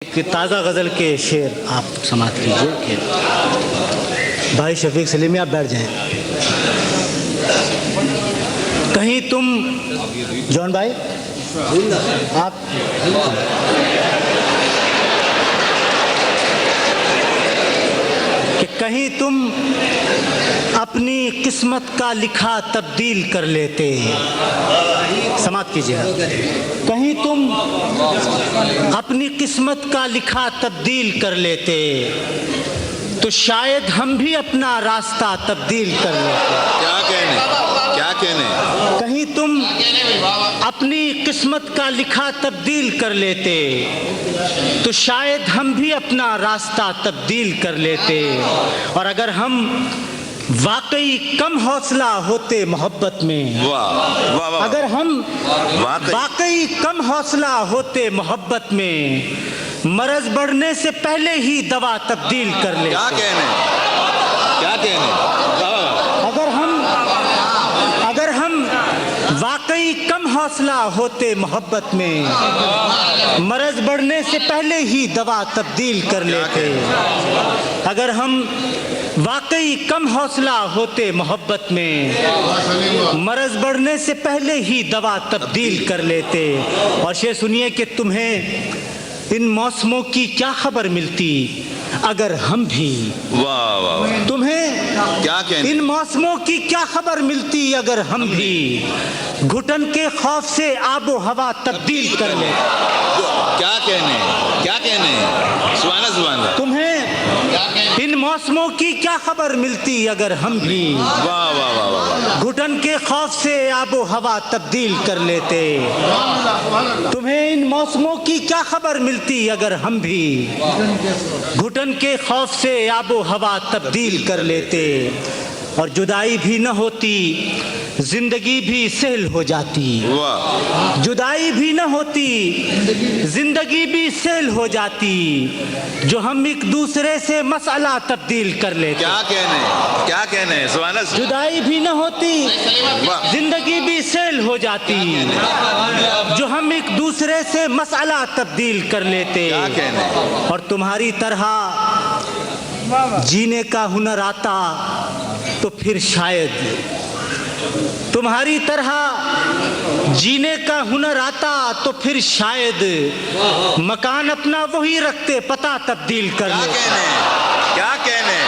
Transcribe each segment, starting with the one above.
कि ताज़ा गज़ल के शेर आप समाप्त कीजिए कि भाई शफीक सलीमी आप बैठ जाएं। कहीं तुम जॉन भाई आप कि कहीं तुम अपनी किस्मत का लिखा तब्दील कर लेते, समाप्त कीजिएगा। कहीं तुम अपनी किस्मत का लिखा तब्दील कर लेते तो शायद हम भी अपना रास्ता तब्दील कर लेते। क्या कहने कहीं तुम अपनी किस्मत का लिखा तब्दील कर लेते तो शायद हम भी अपना रास्ता तब्दील कर लेते। और अगर हम वाकई कम हौसला होते मोहब्बत में, वाह वाह वाह, अगर हम वाकई कम हौसला होते मोहब्बत में, मरज बढ़ने से पहले ही दवा तब्दील कर लेते। क्या कहने अगर हम वाकई कम हौसला होते मोहब्बत में, मरज बढ़ने से पहले ही दवा तब्दील कर लेते। अगर हम वाकई कम हौसला होते मोहब्बत में, मरज बढ़ने से पहले ही दवा तब्दील कर लेते। और ये सुनिए कि तुम्हें इन मौसमों की क्या खबर मिलती अगर हम भी, वाह वाह, तुम्हें क्या कहने इन मौसमों की क्या खबर मिलती अगर हम भी घुटन के खौफ से आबो हवा तब्दील कर ले। क्या कहने सुभान तुम्हें इन मौसमों की क्या खबर मिलती अगर हम भी वाह वाह वाह वाह, घुटन के खौफ से आबो हवा तब्दील कर लेते। तुम्हें इन मौसमों की क्या खबर मिलती अगर हम भी घुटन के खौफ से आबो हवा तब्दील कर लेते। और जुदाई भी न होती जिंदगी भी सहल हो जाती, वाह, जुदाई भी न होती जिंदगी भी सहल हो जाती जो हम एक दूसरे से मसला तब्दील कर लेते। क्या कहने सुभान, जुदाई भी न होती वाह, जिंदगी भी सहल हो जाती जो हम एक दूसरे से मसला तब्दील कर लेते। क्या कहने और तुम्हारी तरह जीने का हुनर आता तो फिर शायद, तुम्हारी तरह जीने का हुनर आता तो फिर शायद मकान अपना वही रखते पता तब्दील कर लेते। क्या कहने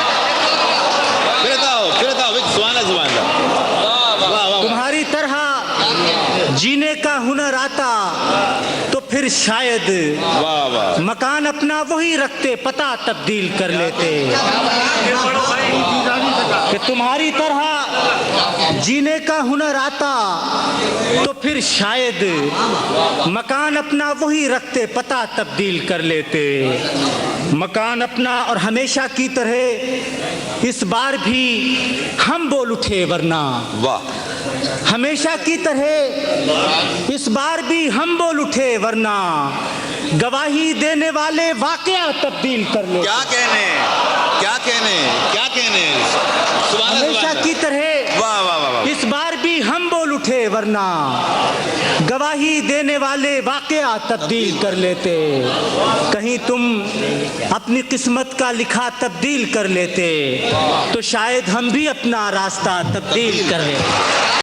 फिर बताओ सुभान, तुम्हारी तरह जीने का हुनर आता तो फिर शायद वाह वाह, मकान अपना वही रखते पता तब्दील कर लेते। कि तुम्हारी तरह जीने का हुनर आता तो फिर शायद मकान अपना वही रखते पता तब्दील कर लेते। मकान अपना और हमेशा की तरह इस बार भी हम बोल उठे वरना, वाह, हमेशा की तरह इस बार भी हम बोल उठे वरना गवाही देने वाले वाकया तब्दील कर ले। क्या कहने हमेशा की तरह वाह वाह वाह, इस बार भी हम बोल उठे वरना गवाही देने वाले वाकया तब्दील कर लेते। कहीं तुम अपनी किस्मत का लिखा तब्दील कर लेते तो शायद हम भी अपना रास्ता तब्दील कर लेते।